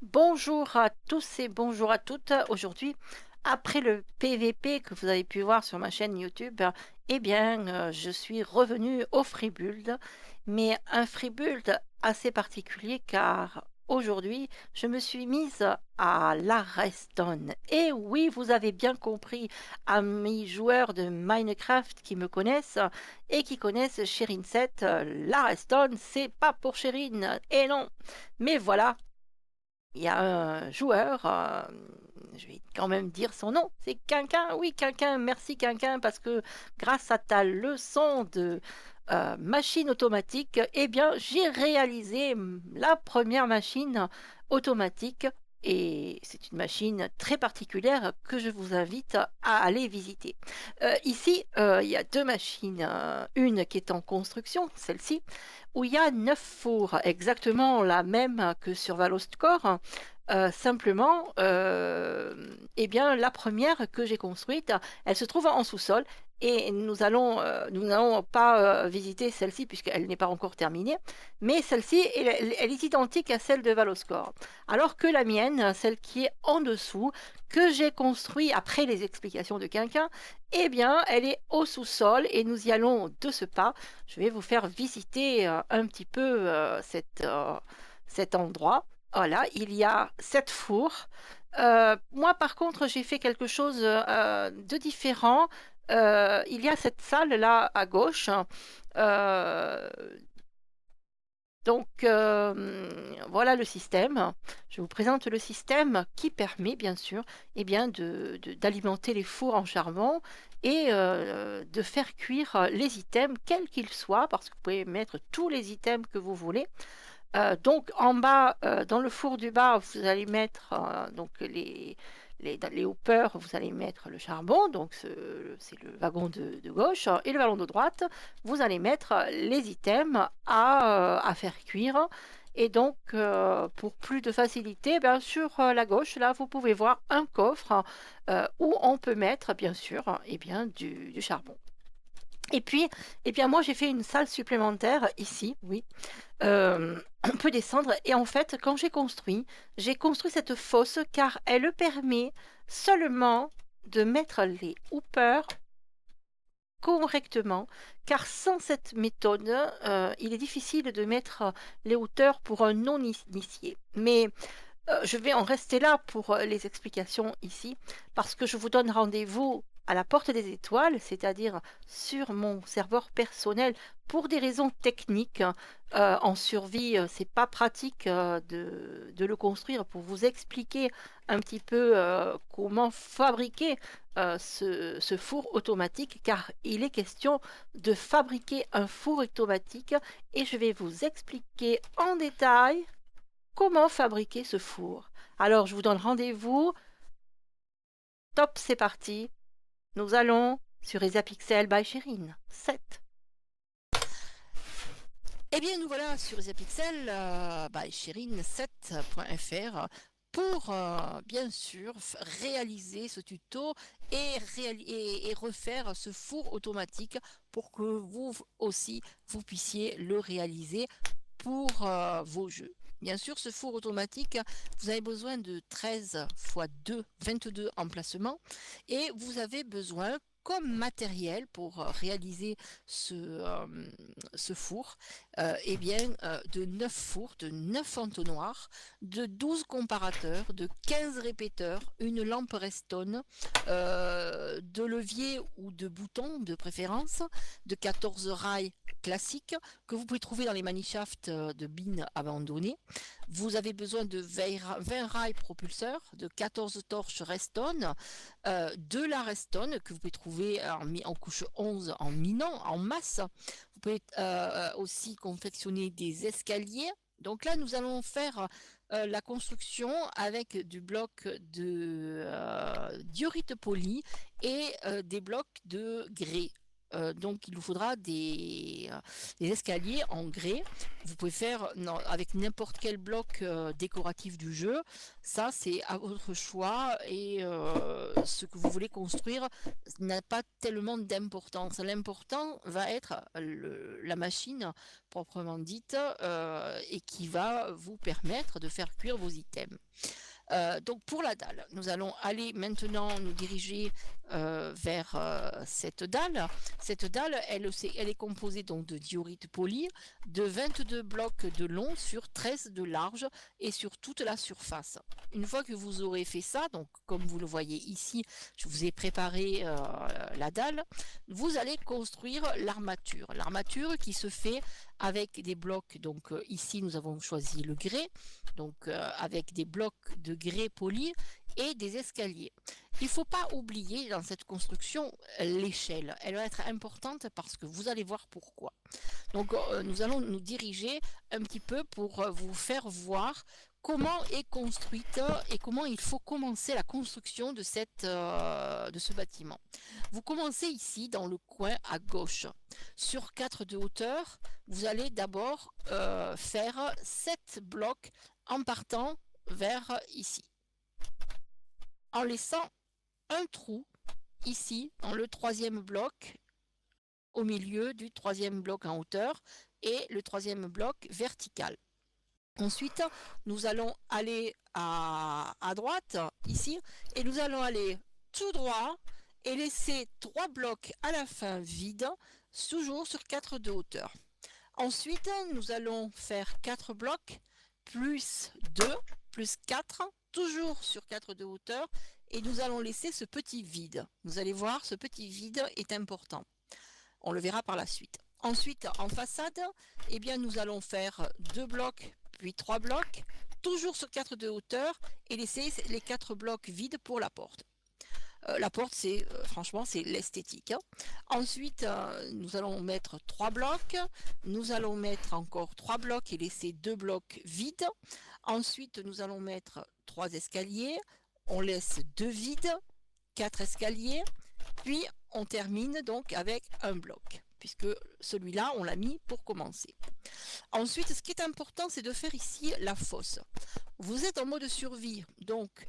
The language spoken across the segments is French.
Bonjour à tous et bonjour à toutes. Aujourd'hui, après le PVP que vous avez pu voir sur ma chaîne YouTube, je suis revenue au FreeBuild, mais un FreeBuild assez particulier car aujourd'hui, je me suis mise à la Redstone. Et oui, vous avez bien compris, amis joueurs de Minecraft qui me connaissent et qui connaissent Sherin7, la Redstone, c'est pas pour Sherin, et non. Mais voilà, il y a un joueur, je vais quand même dire son nom, c'est Quinquin. Oui, Quinquin, merci Quinquin, parce que grâce à ta leçon de machine automatique, j'ai réalisé la première machine automatique. Et c'est une machine très particulière que je vous invite à aller visiter. Ici, il y a deux machines. Une qui est en construction, celle-ci, où il y a 9 fours, exactement la même que sur Valostcore. Simplement, la première que j'ai construite, elle se trouve en sous-sol et nous n'allons pas visiter celle-ci puisqu'elle n'est pas encore terminée, mais celle-ci, elle est identique à celle de Valoscore. Alors que la mienne, celle qui est en dessous, que j'ai construite après les explications de Quinquin, elle est au sous-sol et nous y allons de ce pas. Je vais vous faire visiter un petit peu cet endroit. Voilà, il y a 7 fours. Moi, par contre, j'ai fait quelque chose de différent. Il y a cette salle-là à gauche. Euh, voilà le système. Je vous présente le système qui permet, bien sûr, d'alimenter les fours en charbon et de faire cuire les items, quels qu'ils soient, parce que vous pouvez mettre tous les items que vous voulez. Donc en bas, dans le four du bas, vous allez mettre dans les hoppers, vous allez mettre le charbon, donc c'est le wagon de gauche, et le wagon de droite, vous allez mettre les items à faire cuire. Et donc, pour plus de facilité, sur la gauche, là, vous pouvez voir un coffre où on peut mettre, bien sûr, du charbon. Et puis, moi, j'ai fait une salle supplémentaire ici, oui, on peut descendre et en fait, quand j'ai construit cette fosse car elle permet seulement de mettre les hoopers correctement, car sans cette méthode, il est difficile de mettre les hauteurs pour un non-initié. Mais je vais en rester là pour les explications ici, parce que je vous donne rendez-vous à la porte des étoiles, c'est-à-dire sur mon serveur personnel, pour des raisons techniques. En survie, c'est pas pratique de le construire pour vous expliquer un petit peu comment fabriquer ce four automatique, car il est question de fabriquer un four automatique et je vais vous expliquer en détail comment fabriquer ce four. Alors, je vous donne rendez-vous. Top, c'est parti. Nous allons sur Isapixel by Chérine 7. Eh bien, nous voilà sur Isapixel by Chérine7.fr pour bien sûr réaliser ce tuto et refaire ce four automatique pour que vous aussi vous puissiez le réaliser pour vos jeux. Bien sûr, ce four automatique, vous avez besoin de 13 x 2, 22 emplacements et vous avez besoin comme matériel pour réaliser ce four, de 9 fours, de 9 entonnoirs, de 12 comparateurs, de 15 répéteurs, une lampe Redstone, de levier ou de boutons de préférence, de 14 rails classiques que vous pouvez trouver dans les manishafts de bins abandonnés. Vous avez besoin de 20 rails propulseurs, de 14 torches Redstone, de la Redstone que vous pouvez trouver en couche 11 en minant, en masse. Vous pouvez aussi confectionner des escaliers. Donc là, nous allons faire la construction avec du bloc de diorite poli et des blocs de grès. Donc il vous faudra des escaliers en grès. Vous pouvez faire avec n'importe quel bloc décoratif du jeu. Ça, c'est à votre choix et ce que vous voulez construire n'a pas tellement d'importance. L'important va être la machine proprement dite et qui va vous permettre de faire cuire vos items. Donc pour la dalle, nous allons aller maintenant nous diriger vers cette dalle. Cette dalle, elle est composée donc de diorite poli, de 22 blocs de long sur 13 de large et sur toute la surface. Une fois que vous aurez fait ça, donc comme vous le voyez ici, je vous ai préparé la dalle, vous allez construire l'armature. L'armature qui se fait avec des blocs, donc ici nous avons choisi le grès, donc avec des blocs de grès poli et des escaliers. Il ne faut pas oublier dans cette construction l'échelle. Elle va être importante parce que vous allez voir pourquoi. Donc nous allons nous diriger un petit peu pour vous faire voir comment est construite et comment il faut commencer la construction de ce bâtiment. Vous commencez ici dans le coin à gauche. Sur 4 de hauteur, vous allez d'abord faire 7 blocs en partant vers ici. En laissant un trou ici dans le 3e bloc au milieu du 3e bloc en hauteur et le 3e bloc vertical. Ensuite, nous allons aller à droite, ici, et nous allons aller tout droit et laisser 3 blocs à la fin vides, toujours sur 4 de hauteur. Ensuite, nous allons faire 4 blocs, plus 2, plus 4, toujours sur 4 de hauteur, et nous allons laisser ce petit vide. Vous allez voir, ce petit vide est important. On le verra par la suite. Ensuite, en façade, eh bien, nous allons faire 2 blocs, puis 3 blocs, toujours sur 4 de hauteur, et laisser les 4 blocs vides pour la porte. La porte, c'est franchement, c'est l'esthétique. Hein. Ensuite, nous allons mettre 3 blocs. Nous allons mettre encore 3 blocs et laisser 2 blocs vides. Ensuite, nous allons mettre 3 escaliers. On laisse 2 vides, 4 escaliers. Puis, on termine donc avec un bloc, puisque celui-là, on l'a mis pour commencer. Ensuite, ce qui est important, c'est de faire ici la fosse. Vous êtes en mode survie, donc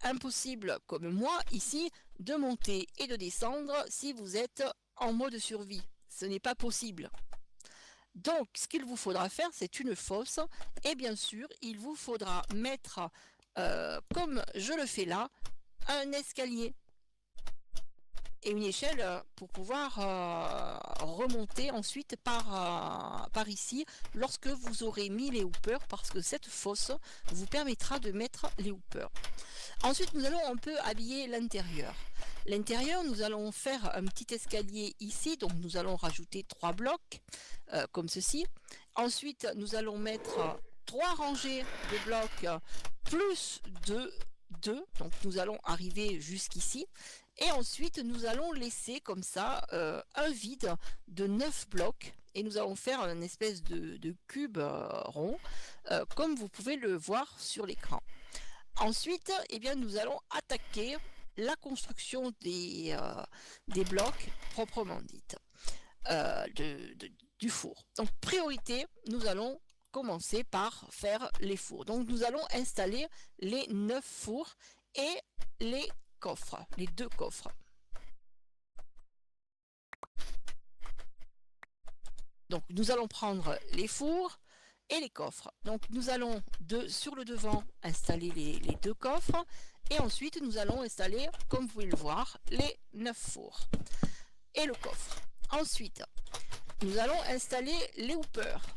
impossible, comme moi, ici, de monter et de descendre si vous êtes en mode survie. Ce n'est pas possible. Donc, ce qu'il vous faudra faire, c'est une fosse. Et bien sûr, il vous faudra mettre, comme je le fais là, un escalier et une échelle pour pouvoir remonter ensuite par ici lorsque vous aurez mis les hoopers, parce que cette fosse vous permettra de mettre les hoopers. Ensuite, nous allons un peu habiller l'intérieur. L'intérieur, nous allons faire un petit escalier ici, donc nous allons rajouter 3 blocs comme ceci. Ensuite, nous allons mettre 3 rangées de blocs plus 2, donc nous allons arriver jusqu'ici. Et ensuite, nous allons laisser comme ça un vide de 9 blocs. Et nous allons faire une espèce de cube rond, comme vous pouvez le voir sur l'écran. Ensuite, eh bien, nous allons attaquer la construction des blocs proprement dite, du four. Donc, priorité, nous allons commencer par faire les fours. Donc, nous allons installer les 9 fours et les coffres, les 2 coffres. Donc nous allons prendre les fours et les coffres. Donc nous allons sur le devant installer les 2 coffres et ensuite nous allons installer, comme vous pouvez le voir, les 9 fours et le coffre. Ensuite, nous allons installer les hoopers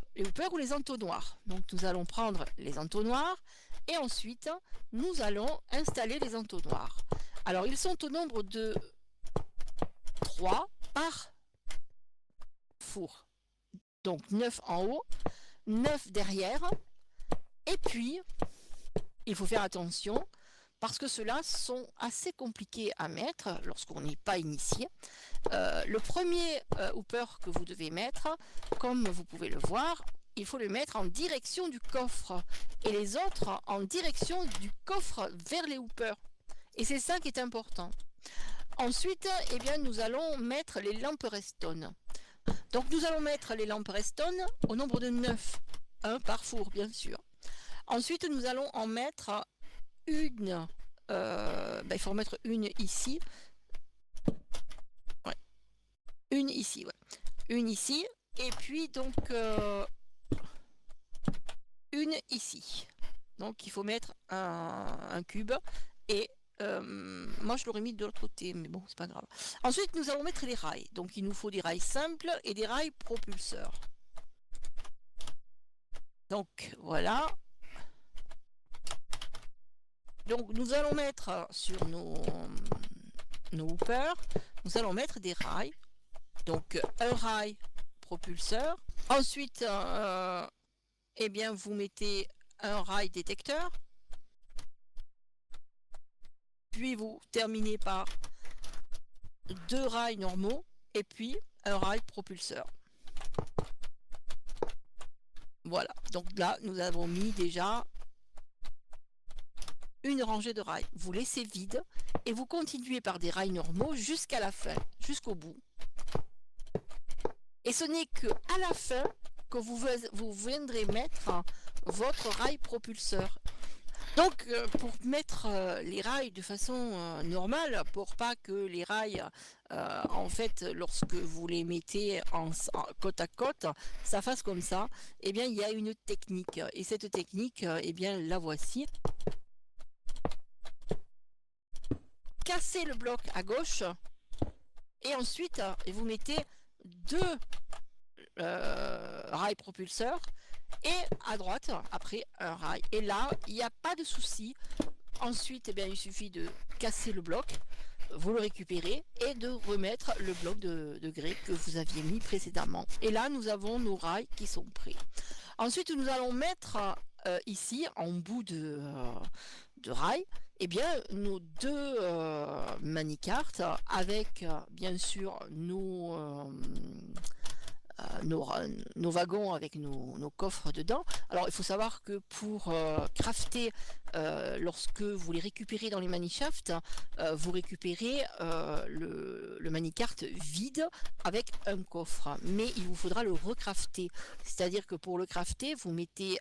ou les entonnoirs. Donc nous allons prendre les entonnoirs et ensuite nous allons installer les entonnoirs. Alors, ils sont au nombre de 3 par four. Donc, 9 en haut, 9 derrière. Et puis, il faut faire attention parce que ceux-là sont assez compliqués à mettre lorsqu'on n'est pas initié. Le premier hooper que vous devez mettre, comme vous pouvez le voir, il faut le mettre en direction du coffre. Et les autres en direction du coffre vers les hoopers. Et c'est ça qui est important. Ensuite, eh bien, nous allons mettre les lampes Redstone. Donc nous allons mettre les lampes Redstone au nombre de 9, un par four bien sûr. Ensuite, nous allons en mettre une, il faut en mettre une ici. Ouais. Une ici, ouais. Une ici, et puis donc une ici. Donc il faut mettre un cube, et moi je l'aurais mis de l'autre côté, mais bon, c'est pas grave. Ensuite, nous allons mettre les rails. Donc il nous faut des rails simples et des rails propulseurs. Donc voilà. Donc nous allons mettre sur nos hoopers, nous allons mettre des rails. Donc un rail propulseur. Ensuite, eh bien, vous mettez un rail détecteur. Puis vous terminez par 2 rails normaux et puis un rail propulseur. Voilà, donc là nous avons mis déjà une rangée de rails. Vous laissez vide et vous continuez par des rails normaux jusqu'à la fin, jusqu'au bout. Et ce n'est que à la fin que vous viendrez mettre votre rail propulseur. Donc pour mettre les rails de façon normale, pour pas que les rails, en fait, lorsque vous les mettez côte à côte, ça fasse comme ça, eh bien il y a une technique. Et cette technique, eh bien la voici. Cassez le bloc à gauche et ensuite vous mettez 2 rails propulseurs et à droite après un rail. Et là, il n'y a pas de souci. Ensuite, eh bien, il suffit de casser le bloc, vous le récupérez et de remettre le bloc de grès que vous aviez mis précédemment. Et là, nous avons nos rails qui sont prêts. Ensuite, nous allons mettre ici, en bout de rail, eh bien, nos 2 manicartes avec bien sûr nos wagons avec nos coffres dedans. Alors il faut savoir que pour crafter, lorsque vous les récupérez dans les manishafts, vous récupérez le manicart vide avec un coffre, mais il vous faudra le recrafter. C'est-à-dire que pour le crafter, vous mettez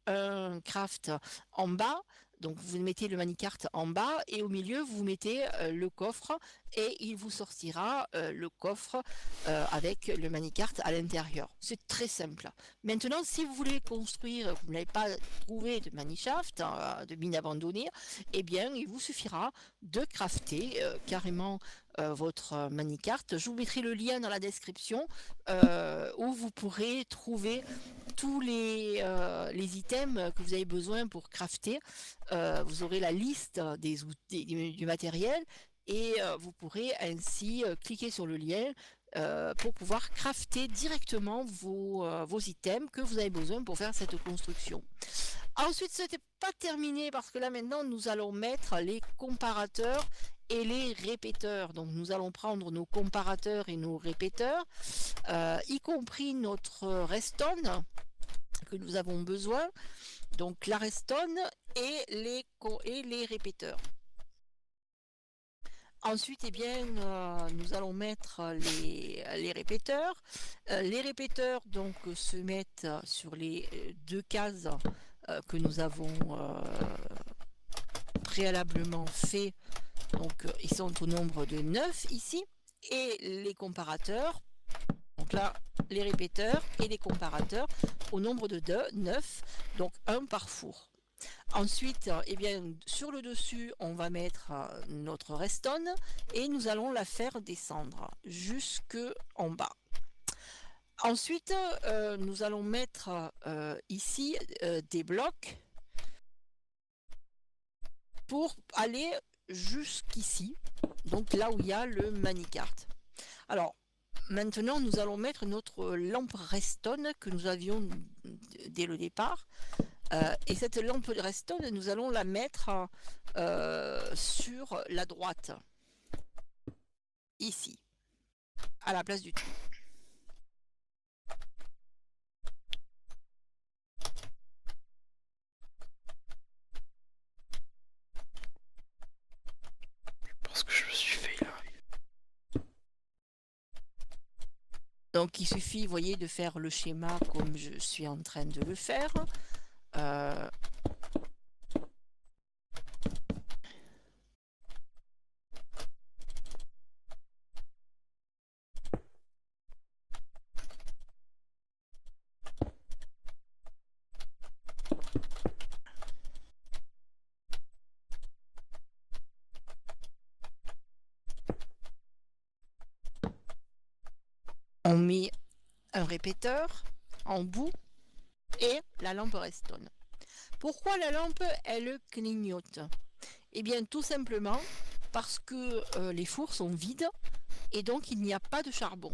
un craft en bas. Donc vous mettez le manicart en bas et au milieu vous mettez le coffre et il vous sortira le coffre avec le manicart à l'intérieur. C'est très simple. Maintenant, si vous voulez construire, vous n'avez pas trouvé de manishaft, de mine abandonnée, eh bien il vous suffira de crafter carrément votre manicart. Je vous mettrai le lien dans la description où vous pourrez trouver tous les items que vous avez besoin pour crafter. Vous aurez la liste du matériel et vous pourrez ainsi cliquer sur le lien pour pouvoir crafter directement vos items que vous avez besoin pour faire cette construction. Ensuite, ce n'était pas terminé parce que là maintenant nous allons mettre les comparateurs et les répéteurs. Donc nous allons prendre nos comparateurs et nos répéteurs, y compris notre redstone que nous avons besoin, donc la redstone et les répéteurs. Ensuite, eh bien, nous allons mettre les répéteurs. Les répéteurs donc se mettent sur les 2 cases que nous avons préalablement fait. Donc ils sont au nombre de 9 ici. Et les comparateurs, donc là, les répéteurs et les comparateurs au nombre de 9, donc un par four. Ensuite, eh bien, sur le dessus, on va mettre notre redstone et nous allons la faire descendre jusque en bas. Ensuite, nous allons mettre ici des blocs pour aller jusqu'ici, donc là où il y a le manicart. Alors, maintenant, nous allons mettre notre lampe redstone que nous avions dès le départ. Et cette lampe de redstone, nous allons la mettre sur la droite, ici, à la place du trou. Je pense que je me suis fait là. Donc il suffit, vous voyez, de faire le schéma comme je suis en train de le faire. Euh, on met un répéteur en bout et la lampe Redstone. Pourquoi la lampe, elle clignote? Eh bien, tout simplement parce que les fours sont vides et donc il n'y a pas de charbon.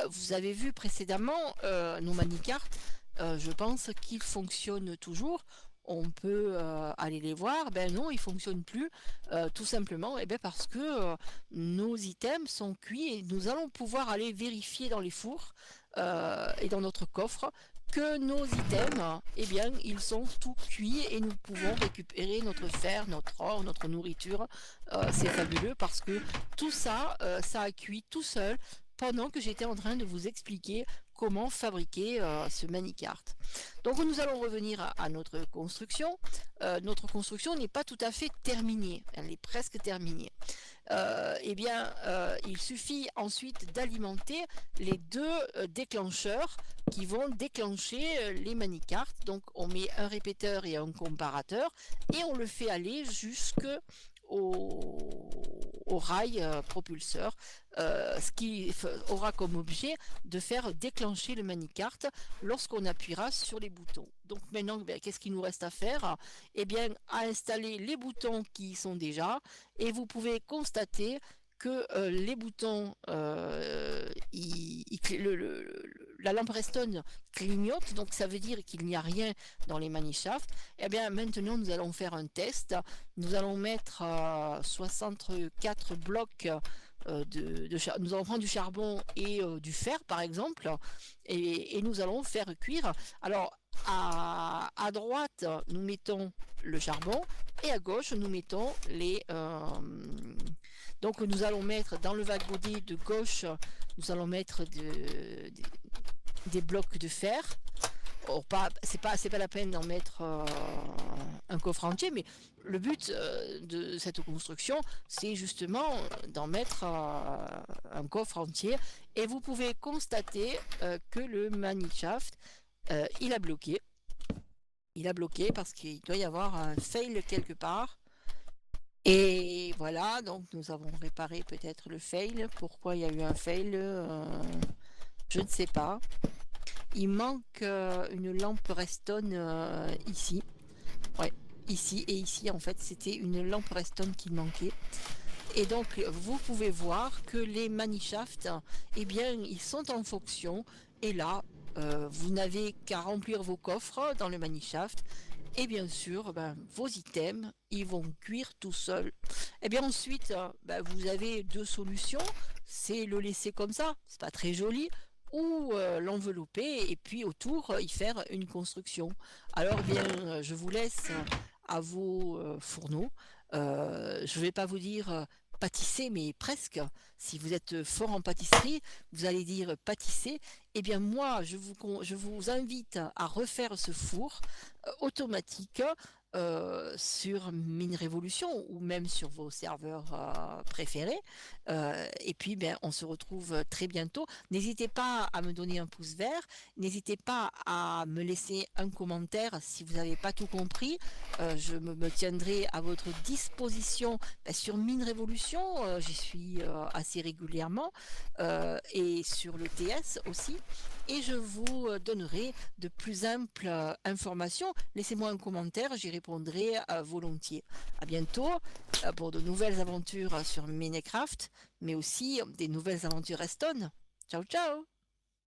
Vous avez vu précédemment nos manicartes, je pense qu'ils fonctionnent toujours. On peut aller les voir. Ben non, ils fonctionnent plus, tout simplement parce que nos items sont cuits et nous allons pouvoir aller vérifier dans les fours et dans notre coffre que nos items, ils sont tout cuits et nous pouvons récupérer notre fer, notre or, notre nourriture. C'est fabuleux parce que tout ça, ça a cuit tout seul pendant que j'étais en train de vous expliquer comment fabriquer ce Manicart. Donc nous allons revenir à notre construction. Notre construction n'est pas tout à fait terminée, elle est presque terminée. Il suffit ensuite d'alimenter les deux déclencheurs qui vont déclencher les manicartes. Donc on met un répéteur et un comparateur et on le fait aller jusque au rail propulseur, ce qui aura comme objet de faire déclencher le manicarte lorsqu'on appuiera sur les boutons. Donc maintenant, qu'est-ce qu'il nous reste à faire? Eh bien, à installer les boutons qui y sont déjà, et vous pouvez constater que les boutons, la lampe Redstone clignote, donc ça veut dire qu'il n'y a rien dans les manischafts. Eh bien, maintenant, nous allons faire un test. Nous allons mettre 64 blocs nous allons prendre du charbon et du fer, par exemple, et nous allons faire cuire. Alors, à droite, nous mettons le charbon, et à gauche, nous mettons les... Donc, nous allons mettre dans le vagaudet de gauche, nous allons mettre des blocs de fer. Oh, c'est pas la peine d'en mettre un coffre entier, mais le but de cette construction, c'est justement d'en mettre un coffre entier. Et vous pouvez constater que le Manishaft, il a bloqué. Il a bloqué parce qu'il doit y avoir un fail quelque part. Et voilà, donc nous avons réparé peut-être le fail. Pourquoi il y a eu un fail je ne sais pas. Il manque une lampe Redstone ici. Ouais, ici et ici, en fait, c'était une lampe Redstone qui manquait. Et donc, vous pouvez voir que les manischafts, ils sont en fonction. Et là, vous n'avez qu'à remplir vos coffres dans le manishaft. Et bien sûr, vos items, ils vont cuire tout seuls. Et bien ensuite, vous avez deux solutions. C'est le laisser comme ça, c'est pas très joli, ou l'envelopper et puis autour y faire une construction. Alors bien, je vous laisse à vos fourneaux. Je vais pas vous dire pâtisser, mais presque. Si vous êtes fort en pâtisserie, vous allez dire pâtisser. Eh bien moi, je vous invite à refaire ce four automatique sur Mine Révolution ou même sur vos serveurs préférés. Et puis, on se retrouve très bientôt. N'hésitez pas à me donner un pouce vert. N'hésitez pas à me laisser un commentaire si vous n'avez pas tout compris. Je me tiendrai à votre disposition sur Mine Révolution. J'y suis assez régulièrement. Et sur le TS aussi. Et je vous donnerai de plus amples informations. Laissez-moi un commentaire, j'y répondrai volontiers. À bientôt pour de nouvelles aventures sur Minecraft, mais aussi des nouvelles aventures Redstone. Ciao ciao!